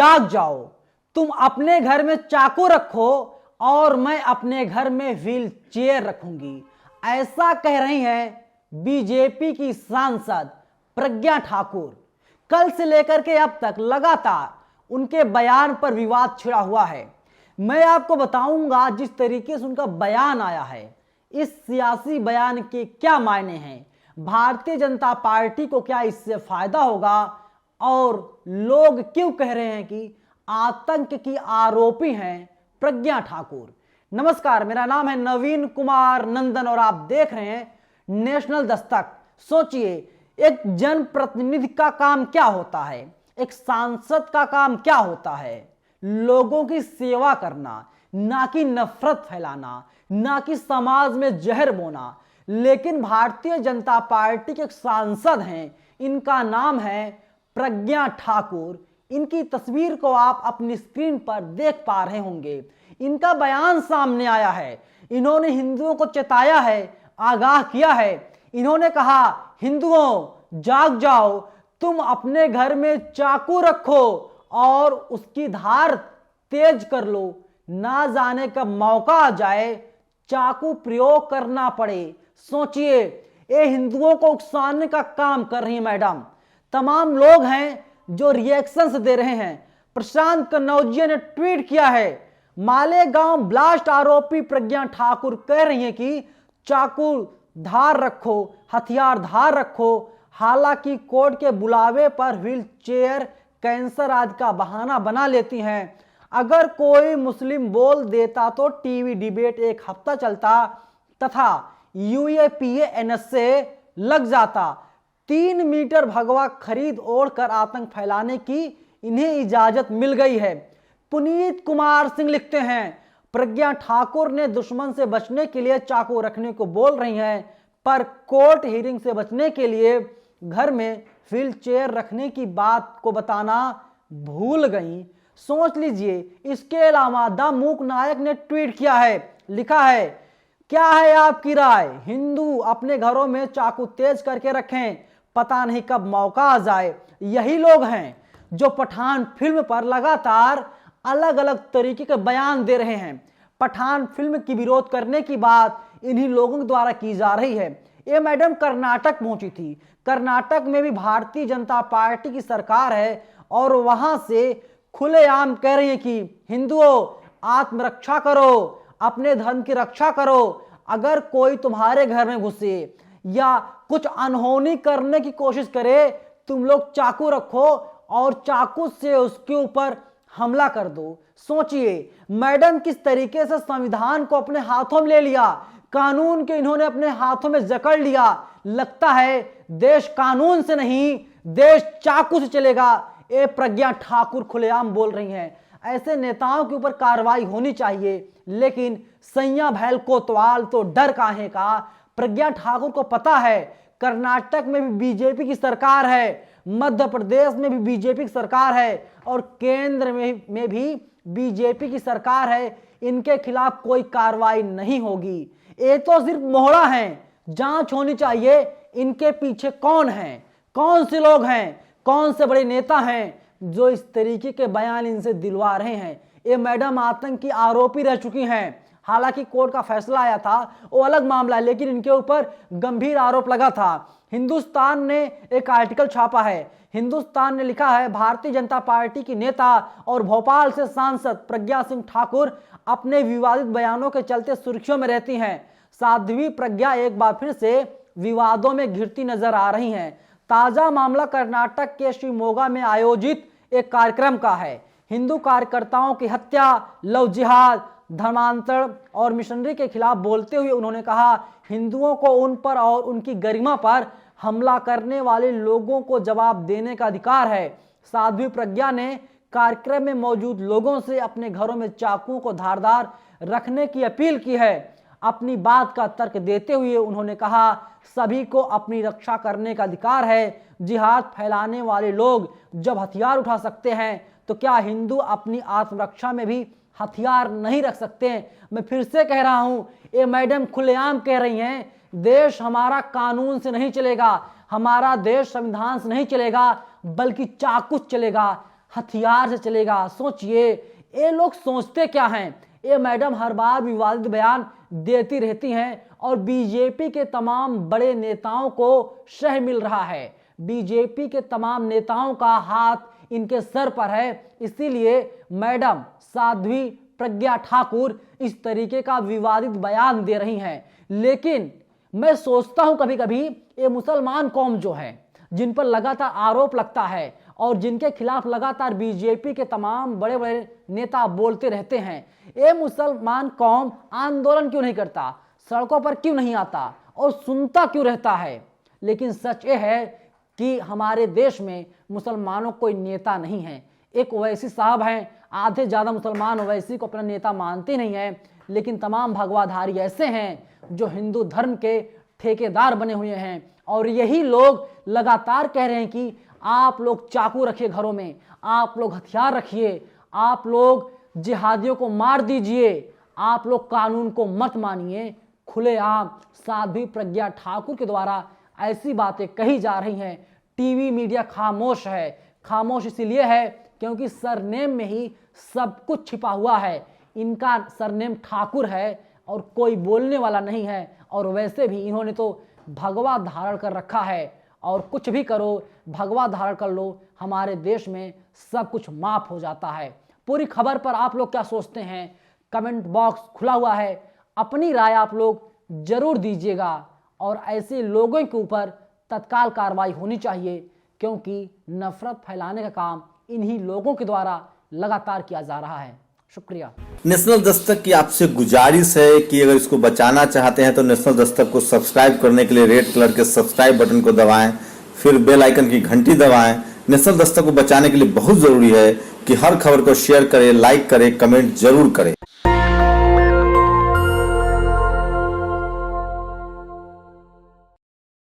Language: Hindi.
जाग जाओ, तुम अपने घर में चाकू रखो और मैं अपने घर में व्हील चेयर रखूंगी। ऐसा कह रही हैं बीजेपी की सांसद प्रज्ञा ठाकुर। कल से लेकर के अब तक लगातार उनके बयान पर विवाद छिड़ा हुआ है। मैं आपको बताऊंगा जिस तरीके से उनका बयान आया है, इस सियासी बयान के क्या मायने हैं, भारतीय जनता पार्टी को क्या इससे फायदा होगा और लोग क्यों कह रहे हैं कि आतंक की आरोपी हैं प्रज्ञा ठाकुर। नमस्कार, मेरा नाम है नवीन कुमार नंदन और आप देख रहे हैं नेशनल दस्तक। सोचिए, एक जनप्रतिनिधि का काम क्या होता है, एक सांसद का काम क्या होता है? लोगों की सेवा करना, ना कि नफरत फैलाना, ना कि समाज में जहर बोना। लेकिन भारतीय जनता पार्टी के एक सांसद हैं, इनका नाम है प्रज्ञा ठाकुर। इनकी तस्वीर को आप अपनी स्क्रीन पर देख पा रहे होंगे। इनका बयान सामने आया है। इन्होंने हिंदुओं को चेताया है, आगाह किया है। इन्होंने कहा, हिंदुओं जाग जाओ, तुम अपने घर में चाकू रखो और उसकी धार तेज कर लो, ना जाने कब मौका आ जाए चाकू प्रयोग करना पड़े। सोचिए, ये हिंदुओं को उकसाने का काम कर रही है मैडम। तमाम लोग हैं जो रिएक्शंस दे रहे हैं। प्रशांत कन्नौजिया ने ट्वीट किया है, मालेगांव ब्लास्ट आरोपी प्रज्ञा ठाकुर कह रही हैं कि चाकू धार रखो, हथियार धार रखो। हालांकि कोर्ट के बुलावे पर व्हील चेयर, कैंसर आदि का बहाना बना लेती हैं। अगर कोई मुस्लिम बोल देता तो टीवी डिबेट एक हफ्ता चलता तथा यूएपीए से लग जाता। 3 मीटर भगवा खरीद ओढ़कर आतंक फैलाने की इन्हें इजाजत मिल गई है। पुनीत कुमार सिंह लिखते हैं, प्रज्ञा ठाकुर ने दुश्मन से बचने के लिए चाकू रखने को बोल रही हैं, पर कोर्ट हियरिंग से बचने के लिए घर में व्हील चेयर रखने की बात को बताना भूल गई। सोच लीजिए। इसके अलावा द मूक नायक ने ट्वीट किया है, लिखा है, क्या है आपकी राय, हिंदू अपने घरों में चाकू तेज करके रखें, पता नहीं कब मौका आ जाए। यही लोग हैं जो पठान फिल्म पर लगातार अलग अलग तरीके के बयान दे रहे हैं। पठान फिल्म की विरोध करने की बात इन्हीं लोगों द्वारा की जा रही है। ये मैडम कर्नाटक पहुंची थी। कर्नाटक में भी भारतीय जनता पार्टी की सरकार है और वहां से खुलेआम कह रही है कि हिंदुओं आत्मरक्षा करो, अपने धर्म की रक्षा करो। अगर कोई तुम्हारे घर में घुसे या कुछ अनहोनी करने की कोशिश करे, तुम लोग चाकू रखो और चाकू से उसके ऊपर हमला कर दो। सोचिए, मैडम किस तरीके से संविधान को अपने हाथों में ले लिया, कानून के इन्होंने अपने हाथों में जकड़ लिया। लगता है देश कानून से नहीं, देश चाकू से चलेगा। ये प्रज्ञा ठाकुर खुलेआम बोल रही हैं। ऐसे नेताओं के ऊपर कार्रवाई होनी चाहिए, लेकिन सैया भैल कोतवाल तो डर काहे का। प्रज्ञा ठाकुर को पता है कर्नाटक में भी बीजेपी की सरकार है, मध्य प्रदेश में भी बीजेपी की सरकार है और केंद्र में भी बीजेपी की सरकार है। इनके खिलाफ कोई कार्रवाई नहीं होगी। ये तो सिर्फ मोहरा है, जांच होनी चाहिए इनके पीछे कौन है, कौन से लोग हैं, कौन से बड़े नेता हैं जो इस तरीके के बयान इनसे दिलवा रहे हैं। ये मैडम आतंक की आरोपी रह चुकी हैं। हालांकि कोर्ट का फैसला आया था वो अलग मामला है, लेकिन इनके ऊपर गंभीर आरोप लगा था। हिंदुस्तान ने एक आर्टिकल छापा है। हिंदुस्तान ने लिखा है, भारतीय जनता पार्टी की नेता और भोपाल से सांसद प्रज्ञा सिंह ठाकुर अपने विवादित बयानों के चलते सुर्खियों में रहती हैं। साध्वी प्रज्ञा एक बार फिर से विवादों में घिरती नजर आ रही हैं। ताजा मामला कर्नाटक के शिवमोगा में आयोजित एक कार्यक्रम का है। हिंदू कार्यकर्ताओं की हत्या, लव जिहाद, धर्मांतरण और मिशनरी के खिलाफ बोलते हुए उन्होंने कहा, हिंदुओं को उन पर और उनकी गरिमा पर हमला करने वाले लोगों को जवाब देने का अधिकार है। साध्वी प्रज्ञा ने कार्यक्रम में मौजूद लोगों से अपने घरों में चाकुओं को धारदार रखने की अपील की है। अपनी बात का तर्क देते हुए उन्होंने कहा, सभी को अपनी रक्षा करने का अधिकार है। जिहाद फैलाने वाले लोग जब हथियार उठा सकते हैं तो क्या हिंदू अपनी आत्मरक्षा में भी हथियार नहीं रख सकते? मैं फिर से कह रहा हूं, ये मैडम खुलेआम कह रही हैं, देश हमारा कानून से नहीं चलेगा, हमारा देश संविधान से नहीं चलेगा, बल्कि चाकू से चलेगा। हथियार से चलेगा। सोचिए ये लोग सोचते क्या हैं। ये मैडम हर बार विवादित बयान देती रहती हैं और बीजेपी के तमाम बड़े नेताओं को शह मिल रहा है। बीजेपी के तमाम नेताओं का हाथ इनके सर पर है, इसीलिए मैडम साध्वी प्रज्ञा ठाकुर इस तरीके का विवादित बयान दे रही हैं। लेकिन मैं सोचता हूं कभी कभी ये मुसलमान कौम जो है, जिन पर लगातार आरोप लगता है और जिनके खिलाफ लगातार बीजेपी के तमाम बड़े बड़े नेता बोलते रहते हैं, ये मुसलमान कौम आंदोलन क्यों नहीं करता, सड़कों पर क्यों नहीं आता और सुनता क्यों रहता है। लेकिन सच ये है कि हमारे देश में मुसलमानों कोई नेता नहीं है। एक ओवैसी साहब हैं, आधे ज़्यादा मुसलमान ओवैसी को अपना नेता मानते नहीं हैं, लेकिन तमाम भगवाधारी ऐसे हैं जो हिंदू धर्म के ठेकेदार बने हुए हैं। और यही लोग लगातार कह रहे हैं कि आप लोग चाकू रखिए घरों में, आप लोग हथियार रखिए, आप लोग जिहादियों को मार दीजिए, आप लोग कानून को मत मानिए। खुलेआम साध्वी प्रज्ञा ठाकुर के द्वारा ऐसी बातें कही जा रही हैं। टीवी मीडिया खामोश है। खामोश इसीलिए है क्योंकि सरनेम में ही सब कुछ छिपा हुआ है। इनका सरनेम ठाकुर है और कोई बोलने वाला नहीं है। और वैसे भी इन्होंने तो भगवा धारण कर रखा है, और कुछ भी करो, भगवा धारण कर लो, हमारे देश में सब कुछ माफ हो जाता है। पूरी खबर पर आप लोग क्या सोचते हैं, कमेंट बॉक्स खुला हुआ है, अपनी राय आप लोग जरूर दीजिएगा। और ऐसे लोगों के ऊपर तत्काल कार्रवाई होनी चाहिए, क्योंकि नफरत फैलाने का काम इन्हीं लोगों के द्वारा लगातार किया जा रहा है। शुक्रिया। नेशनल दस्तक की आपसे गुजारिश है कि अगर इसको बचाना चाहते हैं तो नेशनल दस्तक को सब्सक्राइब करने के लिए रेड कलर के सब्सक्राइब बटन को दबाएं, फिर बेल आइकन की घंटी दबाएं। नेशनल दस्तक को बचाने के लिए बहुत जरूरी है कि हर खबर को शेयर करें, लाइक करें, कमेंट जरूर करें।